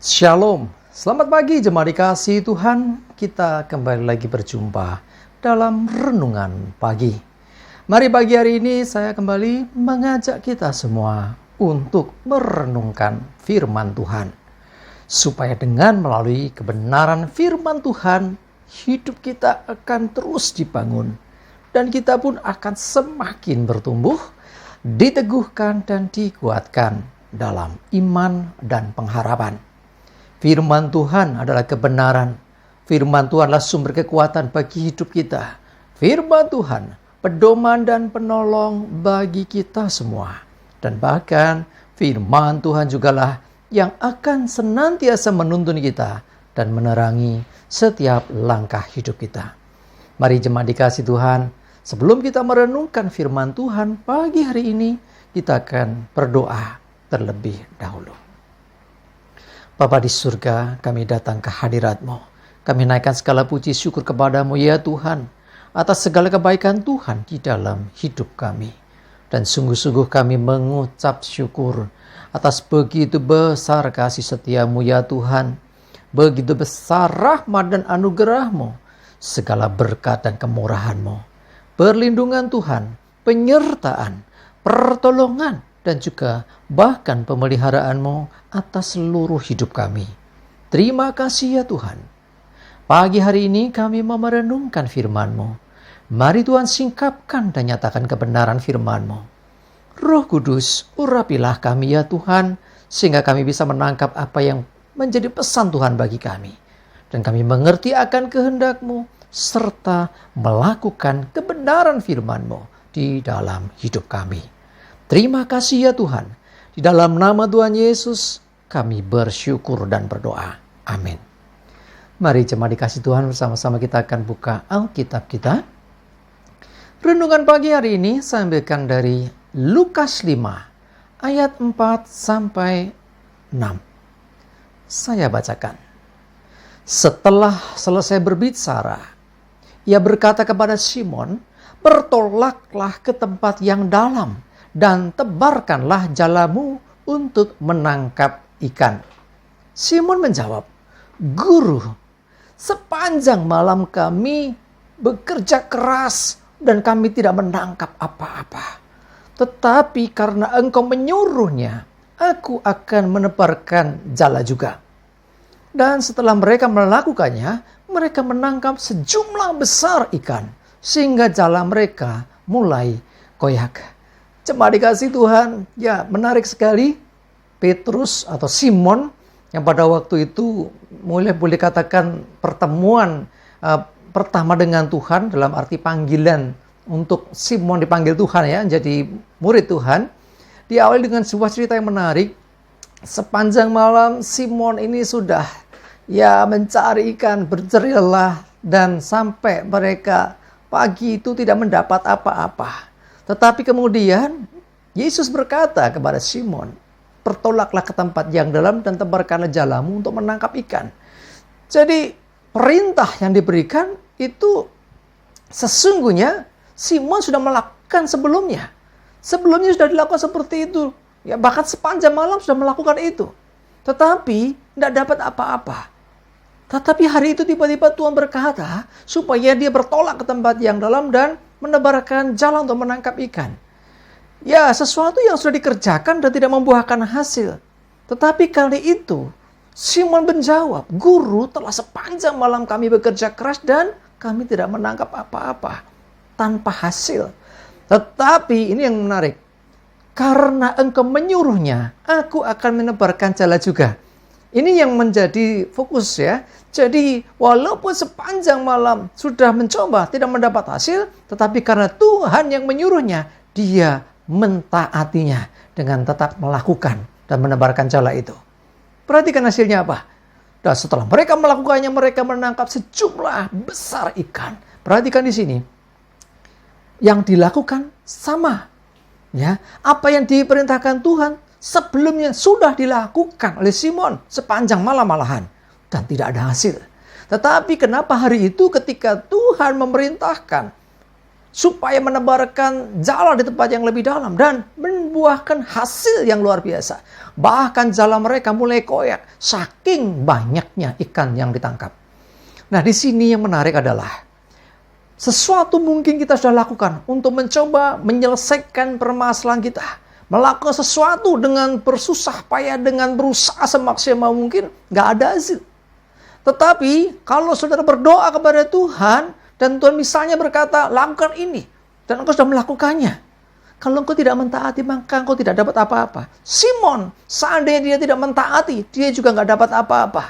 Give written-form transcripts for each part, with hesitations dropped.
Shalom, selamat pagi jemaat dikasihi Tuhan. Kita kembali lagi berjumpa dalam renungan pagi. Mari pagi hari ini saya kembali mengajak kita semua untuk merenungkan firman Tuhan. Supaya dengan melalui kebenaran firman Tuhan, hidup kita akan terus dibangun. Dan kita pun akan semakin bertumbuh, diteguhkan dan dikuatkan dalam iman dan pengharapan. Firman Tuhan adalah kebenaran. Firman Tuhan adalah sumber kekuatan bagi hidup kita. Firman Tuhan, pedoman dan penolong bagi kita semua. Dan bahkan firman Tuhan jugalah yang akan senantiasa menuntun kita dan menerangi setiap langkah hidup kita. Mari jemaat dikasih Tuhan, sebelum kita merenungkan firman Tuhan pagi hari ini, kita akan berdoa terlebih dahulu. Bapa di surga, kami datang ke hadirat-Mu. Kami naikkan segala puji syukur kepada-Mu ya Tuhan, atas segala kebaikan Tuhan di dalam hidup kami. Dan sungguh-sungguh kami mengucap syukur atas begitu besar kasih setia-Mu ya Tuhan. Begitu besar rahmat dan anugerah-Mu, segala berkat dan kemurahan-Mu. Perlindungan Tuhan, penyertaan, pertolongan, dan juga bahkan pemeliharaan-Mu atas seluruh hidup kami. Terima kasih ya Tuhan. Pagi hari ini kami mau merenungkan firman-Mu. Mari Tuhan singkapkan dan nyatakan kebenaran firman-Mu. Roh Kudus, urapilah kami ya Tuhan, sehingga kami bisa menangkap apa yang menjadi pesan Tuhan bagi kami. Dan kami mengerti akan kehendak-Mu, serta melakukan kebenaran firman-Mu di dalam hidup kami. Terima kasih ya Tuhan. Di dalam nama Tuhan Yesus, kami bersyukur dan berdoa. Amin. Mari jemaat dikasih Tuhan, bersama-sama kita akan buka Alkitab kita. Renungan pagi hari ini saya ambilkan dari Lukas 5, ayat 4 sampai 6. Saya bacakan. Setelah selesai berbicara, ia berkata kepada Simon, "Bertolaklah ke tempat yang dalam, dan tebarkanlah jalamu untuk menangkap ikan." Simon menjawab, "Guru, sepanjang malam kami bekerja keras dan kami tidak menangkap apa-apa. Tetapi karena Engkau menyuruhnya, aku akan menebarkan jala juga." Dan setelah mereka melakukannya, mereka menangkap sejumlah besar ikan, sehingga jala mereka mulai koyak. Jemaat dikasih Tuhan, ya menarik sekali. Petrus atau Simon yang pada waktu itu boleh katakan pertemuan pertama dengan Tuhan, dalam arti panggilan untuk Simon dipanggil Tuhan ya, jadi murid Tuhan. Diawali dengan sebuah cerita yang menarik. Sepanjang malam Simon ini sudah mencari ikan, berjerilah, dan sampai mereka pagi itu tidak mendapat apa-apa. Tetapi kemudian Yesus berkata kepada Simon, "Bertolaklah ke tempat yang dalam dan tebarkanlah jalamu untuk menangkap ikan." Jadi perintah yang diberikan itu sesungguhnya Simon sudah melakukan sebelumnya. Sebelumnya sudah dilakukan seperti itu. Ya, bahkan sepanjang malam sudah melakukan itu. Tetapi tidak dapat apa-apa. Tetapi hari itu tiba-tiba Tuhan berkata supaya dia bertolak ke tempat yang dalam dan menebarkan jala untuk menangkap ikan. Ya, sesuatu yang sudah dikerjakan dan tidak membuahkan hasil. Tetapi kali itu Simon menjawab, "Guru, telah sepanjang malam kami bekerja keras dan kami tidak menangkap apa-apa tanpa hasil. Tetapi," ini yang menarik, "karena Engkau menyuruhnya, aku akan menebarkan jala juga." Ini yang menjadi fokus ya. Jadi walaupun sepanjang malam sudah mencoba tidak mendapat hasil, tetapi karena Tuhan yang menyuruhnya, dia mentaatinya dengan tetap melakukan dan menebarkan jala itu. Perhatikan hasilnya apa? Dan setelah mereka melakukannya, mereka menangkap sejumlah besar ikan. Perhatikan di sini. Yang dilakukan sama. Ya, apa yang diperintahkan Tuhan sebelumnya sudah dilakukan oleh Simon sepanjang malam malahan. Dan tidak ada hasil. Tetapi kenapa hari itu ketika Tuhan memerintahkan supaya menebarkan jala di tempat yang lebih dalam dan membuahkan hasil yang luar biasa. Bahkan jala mereka mulai koyak saking banyaknya ikan yang ditangkap. Nah, di sini yang menarik adalah sesuatu mungkin kita sudah lakukan untuk mencoba menyelesaikan permasalahan kita. Melakukan sesuatu dengan bersusah payah, dengan berusaha semaksimal mungkin, nggak ada hasil. Tetapi kalau saudara berdoa kepada Tuhan, dan Tuhan misalnya berkata, lakukan ini. Dan engkau sudah melakukannya. Kalau engkau tidak mentaati, maka engkau tidak dapat apa-apa. Simon, seandainya dia tidak mentaati, dia juga nggak dapat apa-apa.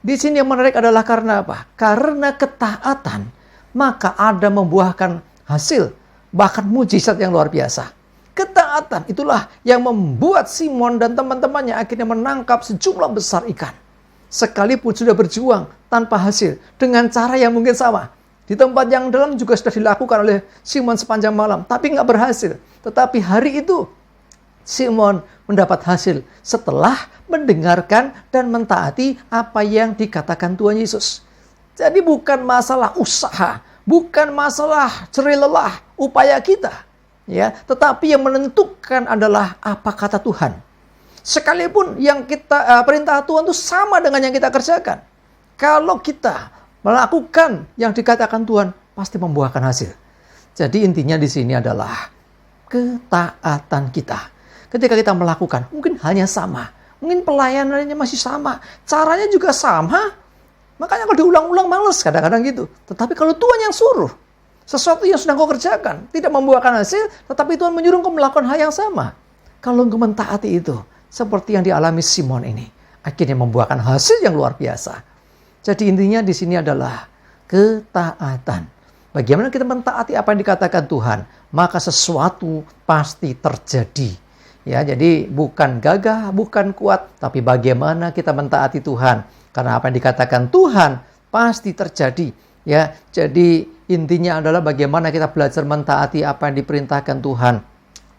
Di sini yang menarik adalah karena apa? Karena ketaatan, maka ada membuahkan hasil. Bahkan mujizat yang luar biasa. Ketaatan itulah yang membuat Simon dan teman-temannya akhirnya menangkap sejumlah besar ikan. Sekalipun sudah berjuang tanpa hasil, dengan cara yang mungkin sama. Di tempat yang dalam juga sudah dilakukan oleh Simon sepanjang malam, tapi nggak berhasil. Tetapi hari itu, Simon mendapat hasil setelah mendengarkan dan mentaati apa yang dikatakan Tuhan Yesus. Jadi bukan masalah usaha, bukan masalah jerih lelah upaya kita, ya, tetapi yang menentukan adalah apa kata Tuhan. Sekalipun yang kita perintah Tuhan itu sama dengan yang kita kerjakan. Kalau kita melakukan yang dikatakan Tuhan, pasti membuahkan hasil. Jadi intinya di sini adalah ketaatan kita. Ketika kita melakukan, mungkin halnya sama. Mungkin pelayanannya masih sama. Caranya juga sama. Makanya kalau diulang-ulang males kadang-kadang gitu. Tetapi kalau Tuhan yang suruh, sesuatu yang sedang kau kerjakan, tidak membuahkan hasil, tetapi Tuhan menyuruh kau melakukan hal yang sama. Kalau kau mentaati itu, seperti yang dialami Simon ini, akhirnya membuahkan hasil yang luar biasa. Jadi intinya di sini adalah ketaatan. Bagaimana kita mentaati apa yang dikatakan Tuhan, maka sesuatu pasti terjadi. Ya, jadi bukan gagah, bukan kuat, tapi bagaimana kita mentaati Tuhan. Karena apa yang dikatakan Tuhan pasti terjadi. Ya, jadi intinya adalah bagaimana kita belajar mentaati apa yang diperintahkan Tuhan.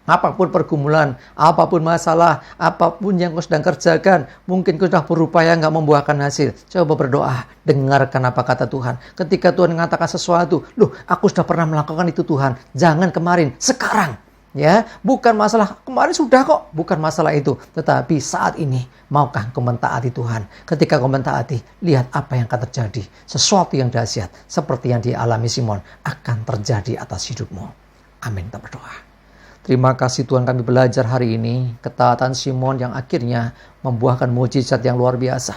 Apapun pergumulan, apapun masalah, apapun yang kau sedang kerjakan, mungkin kau sudah berupaya nggak membuahkan hasil. Coba berdoa, dengarkan apa kata Tuhan. Ketika Tuhan mengatakan sesuatu, loh, aku sudah pernah melakukan itu Tuhan. Jangan kemarin, sekarang. Ya, bukan masalah kemarin sudah kok, bukan masalah itu. Tetapi saat ini, maukah kau mentaati Tuhan? Ketika kau mentaati, lihat apa yang akan terjadi. Sesuatu yang dahsyat, seperti yang dialami Simon, akan terjadi atas hidupmu. Amin, kita berdoa. Terima kasih Tuhan, kami belajar hari ini ketaatan Simon yang akhirnya membuahkan mujizat yang luar biasa.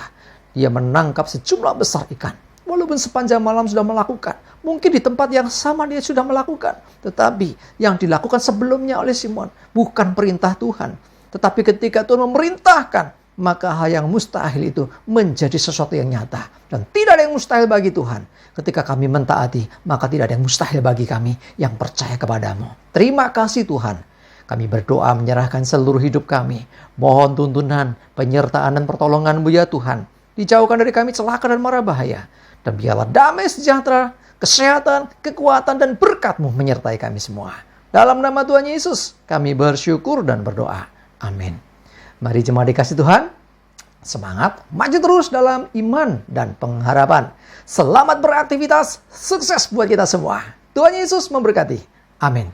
Dia menangkap sejumlah besar ikan. Walaupun sepanjang malam sudah melakukan. Mungkin di tempat yang sama dia sudah melakukan. Tetapi yang dilakukan sebelumnya oleh Simon bukan perintah Tuhan. Tetapi ketika Tuhan memerintahkan, maka hal yang mustahil itu menjadi sesuatu yang nyata. Dan tidak ada yang mustahil bagi Tuhan. Ketika kami mentaati, maka tidak ada yang mustahil bagi kami yang percaya kepadamu. Terima kasih Tuhan. Kami berdoa menyerahkan seluruh hidup kami. Mohon tuntunan, penyertaan dan pertolongan-Mu ya Tuhan. Dijauhkan dari kami celaka dan mara bahaya. Dan biarlah damai sejahtera, kesehatan, kekuatan dan berkat-Mu menyertai kami semua. Dalam nama Tuhan Yesus, kami bersyukur dan berdoa. Amin. Mari jemaat dikasih Tuhan, semangat, maju terus dalam iman dan pengharapan. Selamat beraktivitas, sukses buat kita semua. Tuhan Yesus memberkati. Amin.